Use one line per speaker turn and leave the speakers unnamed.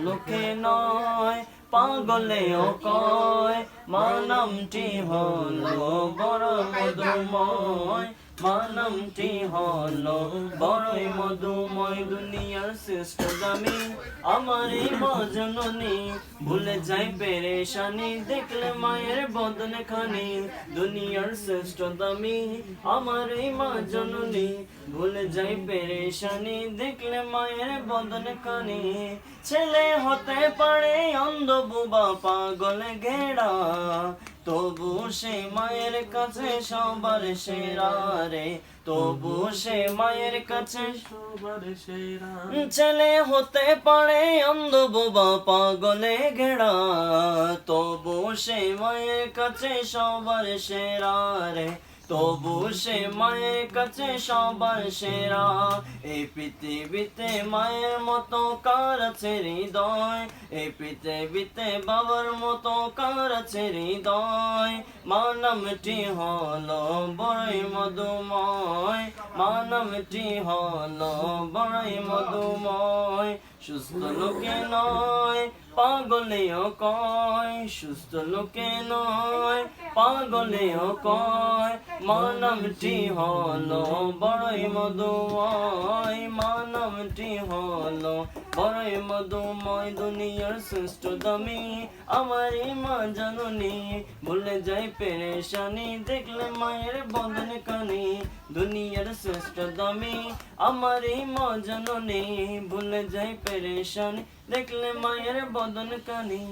লোকে নয় পাগলেও কয় মা নামটি হলো বড় মধুময়, মা নামটি হলো বড়ই মধুময়। দুনিয়ার শ্রেষ্ঠ দামি আমার এই মা জননী, ভুলে যাই পেরেশানি দেখলে মায়ের বদন খানি। দুনিয়ার শ্রেষ্ঠ দামি আমার এই মা জননী, ভুলে যাই পেরেশানি দেখলে মায়ের বদন খানি। ছেলে হতে পারে অন্ধ বোবা পাগল ঘেরা, তবু সে মায়ের কাছে সবার সেরা রে, তবু সে মায়ের কাছে সবার সেরা। ছেলে হতে পারে অন্ধ বোবা পাগলে ঘেরা, তবু সে মায়ের কাছে সবার সেরা রে, তবু সে মায়ের কাছে সবার সেরা। এই পৃথিবীতে মায়ের মতো কার আছে হৃদয়, এই পৃথিবীতে বাবার মতো কার আছে হৃদয়। মা নামটি হলো বড়ই মধুময়, মা নামটি হলো বড়ই মধুময়। সুস্থ লোকে নয় পাগলেও কয়, সুস্থ লোকে নয় পাগলেও কয় মা নামটি হলো বড়ই মধুময়, মা নামটি হলো বড়ই মধুময়। দুনিয়ার শ্রেষ্ঠ দামি আমার এই মা জননী, ভুলে যাই পেরেশানি দেখলে মায়ের বদন কানি। দুনিয়ার শ্রেষ্ঠ দামি আমার এই মা জননী, ভুলে যাই পেরেশানি দেখলে মায়ের বদন কানি।